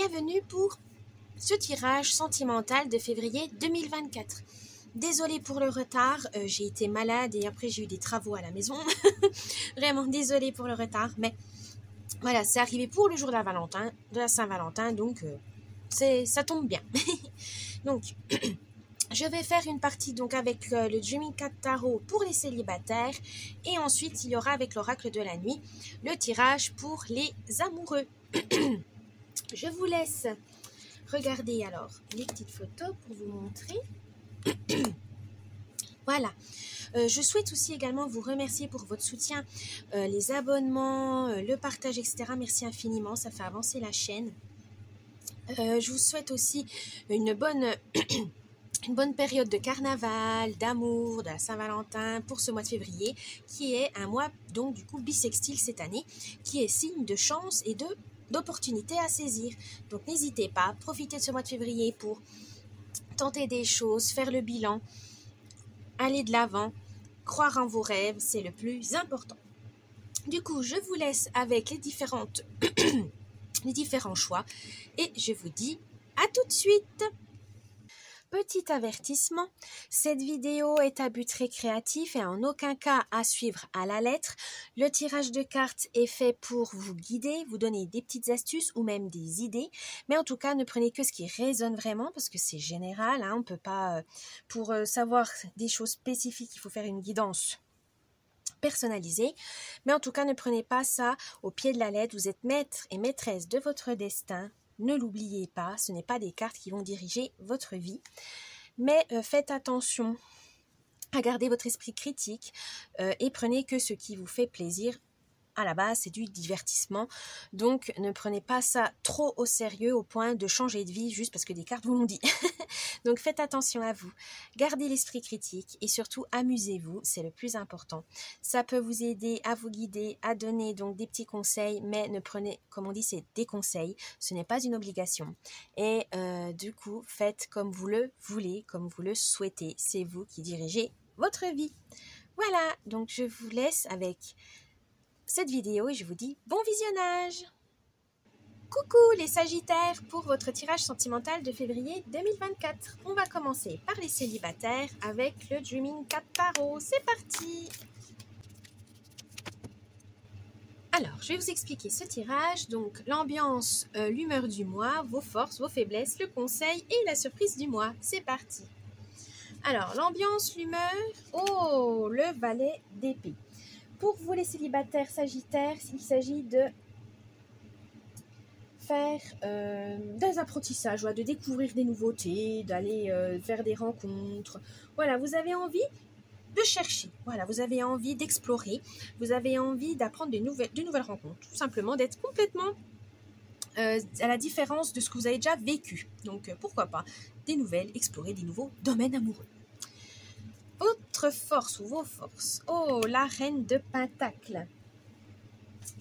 bienvenue pour ce tirage sentimental de février 2024. Désolée pour le retard, j'ai été malade et après j'ai eu des travaux à la maison. Vraiment désolée pour le retard, mais voilà, c'est arrivé pour le jour de la Saint-Valentin, donc ça tombe bien. Donc, je vais faire une partie donc avec le Dreaming Cat Tarot pour les célibataires et ensuite il y aura avec l'oracle de la nuit le tirage pour les amoureux. Je vous laisse regarder alors les petites photos pour vous montrer. Voilà. Je souhaite aussi également vous remercier pour votre soutien, les abonnements, le partage, etc. Merci infiniment, ça fait avancer la chaîne. Je vous souhaite aussi une bonne période de carnaval, d'amour, de la Saint-Valentin pour ce mois de février, qui est un mois donc du coup bissextile cette année, qui est signe de chance et d'opportunités à saisir. Donc n'hésitez pas, profitez de ce mois de février pour tenter des choses, faire le bilan, aller de l'avant, croire en vos rêves, c'est le plus important. Du coup, je vous laisse avec les différents choix et je vous dis à tout de suite. Petit avertissement, cette vidéo est à but récréatif et en aucun cas à suivre à la lettre. Le tirage de cartes est fait pour vous guider, vous donner des petites astuces ou même des idées. Mais en tout cas, ne prenez que ce qui résonne vraiment parce que c'est général. On ne peut pas, pour savoir des choses spécifiques, il faut faire une guidance personnalisée. Mais en tout cas, ne prenez pas ça au pied de la lettre. Vous êtes maître et maîtresse de votre destin. Ne l'oubliez pas, ce n'est pas des cartes qui vont diriger votre vie. Mais faites attention à garder votre esprit critique et prenez que ce qui vous fait plaisir. À la base, c'est du divertissement. Donc, ne prenez pas ça trop au sérieux au point de changer de vie juste parce que des cartes vous l'ont dit. Donc, faites attention à vous. Gardez l'esprit critique et surtout, amusez-vous. C'est le plus important. Ça peut vous aider à vous guider, à donner donc des petits conseils, mais ne prenez, comme on dit, c'est des conseils. Ce n'est pas une obligation. Et du coup, faites comme vous le voulez, comme vous le souhaitez. C'est vous qui dirigez votre vie. Voilà, donc je vous laisse avec cette vidéo et je vous dis bon visionnage. Coucou les Sagittaires pour votre tirage sentimental de février 2024. On va commencer par les célibataires avec le Dreaming Cat Tarot. C'est parti. Alors, je vais vous expliquer ce tirage. Donc, l'ambiance, l'humeur du mois, vos forces, vos faiblesses, le conseil et la surprise du mois. C'est parti. Alors, l'ambiance, l'humeur. Oh, le valet d'épée. Pour vous les célibataires sagittaires, il s'agit de faire des apprentissages, de découvrir des nouveautés, d'aller faire des rencontres. Voilà, vous avez envie de chercher, voilà, vous avez envie d'explorer, vous avez envie d'apprendre de nouvelles rencontres, tout simplement d'être complètement à la différence de ce que vous avez déjà vécu. Donc pourquoi pas des nouvelles, explorer des nouveaux domaines amoureux. Votre force ou vos forces. Oh, la reine de Pentacles.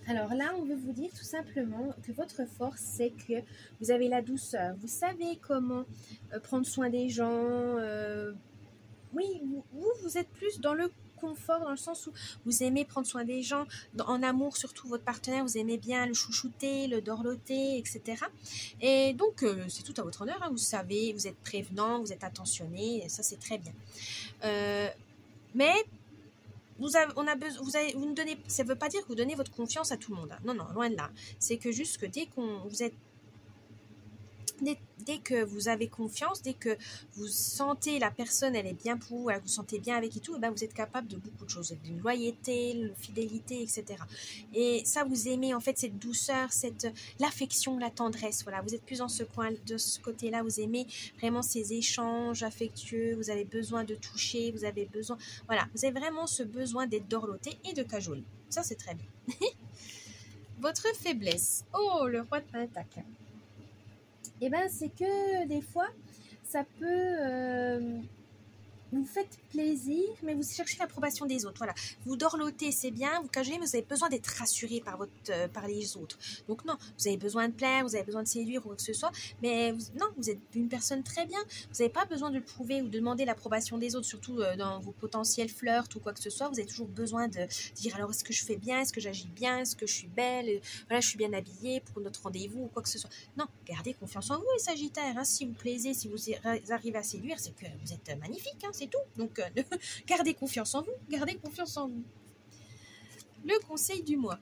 Alors là, on veut vous dire tout simplement que votre force, c'est que vous avez la douceur. Vous savez comment prendre soin des gens. Oui, vous êtes plus dans le confort, dans le sens où vous aimez prendre soin des gens. En amour, surtout votre partenaire, vous aimez bien le chouchouter, le dorloter, etc. Et donc, c'est tout à votre honneur. Vous savez, vous êtes prévenant, vous êtes attentionné. Ça, c'est très bien. Mais vous ne donnez, ça ne veut pas dire que vous donnez votre confiance à tout le monde. Non, loin de là. C'est que juste que dès que vous avez confiance, dès que vous sentez la personne, elle est bien pour vous, vous vous sentez bien avec et tout, et ben vous êtes capable de beaucoup de choses, de loyauté, de fidélité, etc. Et ça, vous aimez en fait cette douceur, l'affection, la tendresse. Voilà, vous êtes plus dans ce coin, de ce côté-là, vous aimez vraiment ces échanges affectueux, vous avez besoin de toucher, vous avez vraiment ce besoin d'être dorloté et de cajoler. Ça, c'est très bien. Votre faiblesse. Oh, le roi de Pentacle. Eh bien, c'est que des fois, ça peut vous faites plaisir, mais vous cherchez l'approbation des autres. Voilà, vous dorlotez, c'est bien, vous cajolez, mais vous avez besoin d'être rassuré par les autres. Donc non, vous avez besoin de plaire, vous avez besoin de séduire ou quoi que ce soit, mais non, vous êtes une personne très bien. Vous n'avez pas besoin de le prouver ou de demander l'approbation des autres, surtout dans vos potentiels flirts ou quoi que ce soit. Vous avez toujours besoin de dire alors est-ce que je fais bien, est-ce que j'agis bien, est-ce que je suis belle, voilà, je suis bien habillée pour notre rendez-vous ou quoi que ce soit. Non, gardez confiance en vous, les Sagittaires. Hein. Si vous plaisez, si vous arrivez à séduire, c'est que vous êtes magnifique, hein, c'est tout. Donc, gardez confiance en vous, gardez confiance en vous. Le conseil du mois.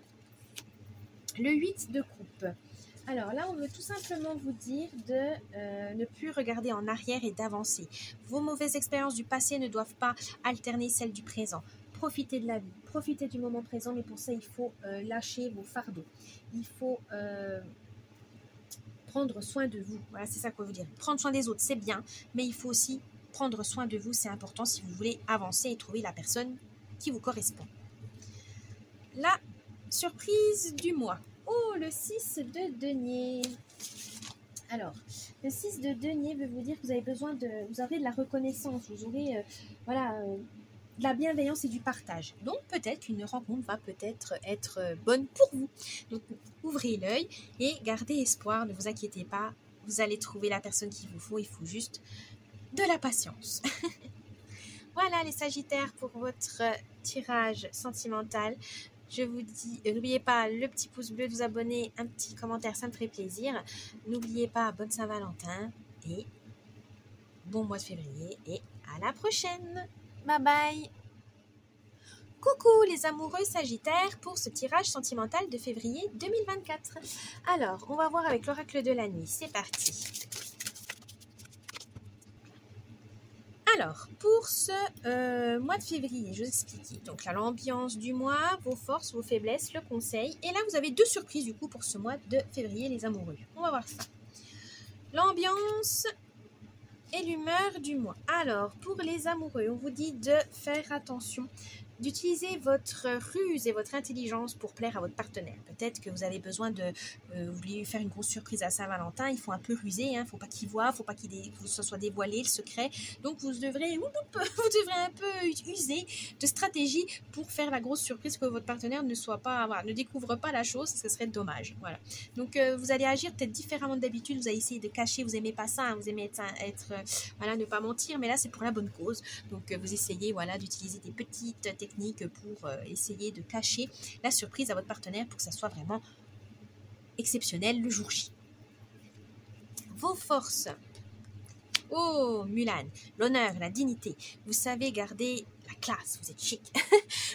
Le 8 de coupe. Alors là, on veut tout simplement vous dire de ne plus regarder en arrière et d'avancer. Vos mauvaises expériences du passé ne doivent pas alterner celles du présent. Profitez de la vie, profitez du moment présent, mais pour ça, il faut lâcher vos fardeaux. Il faut prendre soin de vous. Voilà, c'est ça qu'on veut dire. Prendre soin des autres, c'est bien, mais il faut aussi prendre soin de vous, c'est important si vous voulez avancer et trouver la personne qui vous correspond. La surprise du mois. Oh, le 6 de denier. Alors, le 6 de denier veut vous dire que vous avez besoin vous aurez de la reconnaissance, vous aurez de la bienveillance et du partage. Donc, peut-être qu'une rencontre va peut-être être bonne pour vous. Donc, ouvrez l'œil et gardez espoir, ne vous inquiétez pas, vous allez trouver la personne qu'il vous faut, il faut juste de la patience. Voilà les Sagittaires pour votre tirage sentimental. Je vous dis, n'oubliez pas le petit pouce bleu, de vous abonner, un petit commentaire, ça me ferait plaisir. N'oubliez pas, bonne Saint-Valentin et bon mois de février et à la prochaine. Bye bye. Coucou les amoureux Sagittaires pour ce tirage sentimental de février 2024. Alors, on va voir avec l'oracle de la nuit. C'est parti. Alors, pour ce mois de février, je vous explique. Donc là, l'ambiance du mois, vos forces, vos faiblesses, le conseil. Et là, vous avez 2 surprises du coup pour ce mois de février, les amoureux. On va voir ça. L'ambiance et l'humeur du mois. Alors, pour les amoureux, on vous dit de faire attention, d'utiliser votre ruse et votre intelligence pour plaire à votre partenaire. Peut-être que vous avez besoin de... vous voulez faire une grosse surprise à Saint-Valentin, il faut un peu ruser, il ne faut pas qu'il voit, il ne faut pas que ce soit dévoilé, le secret. Donc vous devrez un peu user de stratégie pour faire la grosse surprise, que votre partenaire ne découvre pas la chose, ce serait dommage. Voilà. Donc vous allez agir peut-être différemment d'habitude, vous allez essayer de cacher, vous n'aimez pas ça, hein, vous aimez voilà, ne pas mentir, mais là c'est pour la bonne cause. Donc vous essayez d'utiliser des petites techniques pour essayer de cacher la surprise à votre partenaire pour que ça soit vraiment exceptionnel le jour J. Vos forces. Oh, Mulan, l'honneur, la dignité. Vous savez garder la classe, vous êtes chic.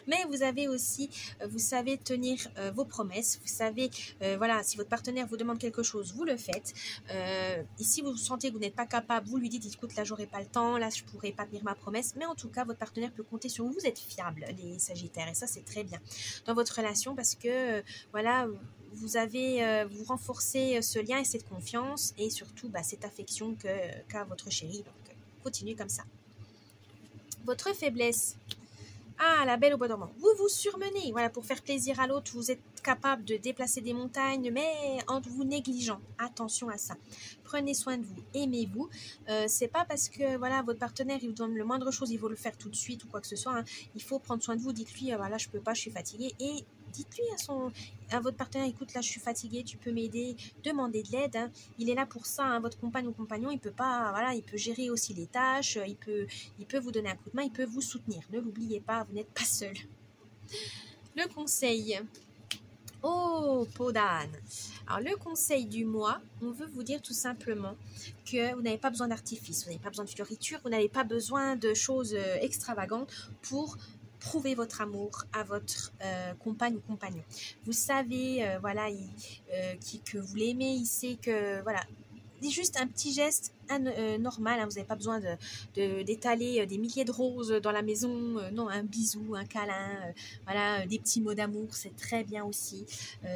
Mais vous avez aussi, vous savez tenir vos promesses. Vous savez, voilà, si votre partenaire vous demande quelque chose, vous le faites. Et si vous sentez que vous n'êtes pas capable, vous lui dites, écoute, là, j'aurai pas le temps, là, je pourrai pas tenir ma promesse. Mais en tout cas, votre partenaire peut compter sur vous. Vous êtes fiables, les Sagittaires. Et ça, c'est très bien dans votre relation parce que, voilà, vous renforcez ce lien et cette confiance et surtout cette affection qu'a votre chéri. Donc, continuez comme ça. Votre faiblesse. Ah, la belle au bois dormant. Vous vous surmenez. Voilà, pour faire plaisir à l'autre, vous êtes capable de déplacer des montagnes, mais en vous négligeant. Attention à ça. Prenez soin de vous, aimez-vous. C'est pas parce que voilà votre partenaire il vous donne le moindre chose, il faut le faire tout de suite ou quoi que ce soit. Hein. Il faut prendre soin de vous. Dites-lui voilà, je peux pas, je suis fatiguée et dites-lui à votre partenaire, écoute, là, je suis fatiguée, tu peux m'aider, demandez de l'aide. Hein. Il est là pour ça, hein. Votre compagne ou compagnon, il peut pas, voilà, il peut gérer aussi les tâches, il peut vous donner un coup de main, il peut vous soutenir. Ne l'oubliez pas, vous n'êtes pas seul. Le conseil. Oh, peau d'âne. Alors, le conseil du mois, on veut vous dire tout simplement que vous n'avez pas besoin d'artifice, vous n'avez pas besoin de fioritures, vous n'avez pas besoin de choses extravagantes pour prouver votre amour à votre compagne ou compagnon. Vous savez, voilà, que vous l'aimez, il sait que, voilà, c'est juste un petit geste normal, hein, vous n'avez pas besoin d'étaler des milliers de roses dans la maison, non, un bisou, un câlin, voilà, des petits mots d'amour, c'est très bien aussi,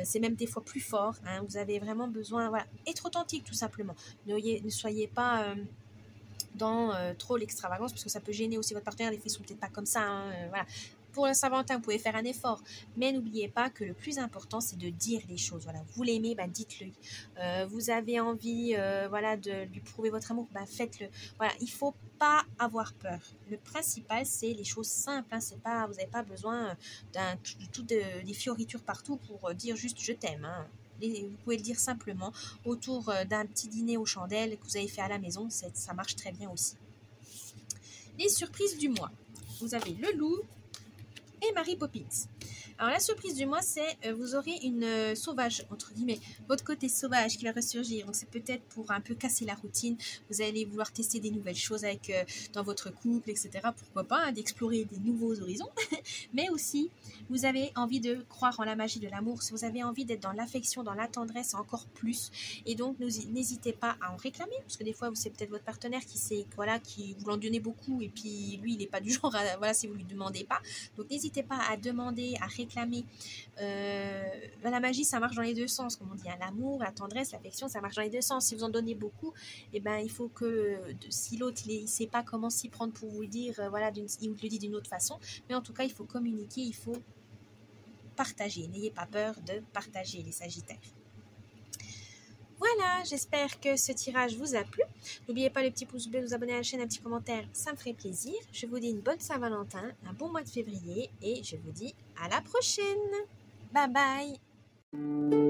c'est même des fois plus fort, hein, vous avez vraiment besoin, voilà, être authentique tout simplement, ne soyez pas dans trop l'extravagance parce que ça peut gêner aussi votre partenaire, des fois ils sont peut-être pas comme ça, hein, voilà. pour le Saint-Valentin, vous pouvez faire un effort, mais n'oubliez pas que le plus important, c'est de dire les choses. Voilà, vous l'aimez, bah, dites-le. Vous avez envie, voilà, de lui prouver votre amour, bah, faites-le. Voilà, il faut pas avoir peur. Le principal, c'est les choses simples. Hein. C'est pas, vous n'avez pas besoin des fioritures partout pour dire juste je t'aime. Hein. Vous pouvez le dire simplement autour d'un petit dîner aux chandelles que vous avez fait à la maison. Ça marche très bien aussi. Les surprises du mois. Vous avez le loup et Mary Poppins. Alors la surprise du mois, c'est vous aurez une sauvage, entre guillemets, votre côté sauvage qui va ressurgir. Donc c'est peut-être pour un peu casser la routine. Vous allez vouloir tester des nouvelles choses avec dans votre couple, etc. Pourquoi pas, hein, d'explorer des nouveaux horizons. Mais aussi, vous avez envie de croire en la magie de l'amour. Si vous avez envie d'être dans l'affection, dans la tendresse encore plus. Et donc n'hésitez pas à en réclamer. Parce que des fois, c'est peut-être votre partenaire qui vous l'en donnez beaucoup. Et puis lui, il n'est pas du genre à, voilà, si vous ne lui demandez pas. Donc n'hésitez pas à demander, à réclamer. La magie, ça marche dans les deux sens, comme on dit. Hein. L'amour, la tendresse, l'affection, ça marche dans les deux sens. Si vous en donnez beaucoup, eh ben, il faut que si l'autre il ne sait pas comment s'y prendre pour vous le dire, voilà, il vous le dit d'une autre façon. Mais en tout cas, il faut communiquer, il faut partager. N'ayez pas peur de partager, les Sagittaires. Voilà, j'espère que ce tirage vous a plu. N'oubliez pas le petit pouce bleu, vous abonner à la chaîne, un petit commentaire, ça me ferait plaisir. Je vous dis une bonne Saint-Valentin, un bon mois de février et je vous dis à la prochaine. Bye bye.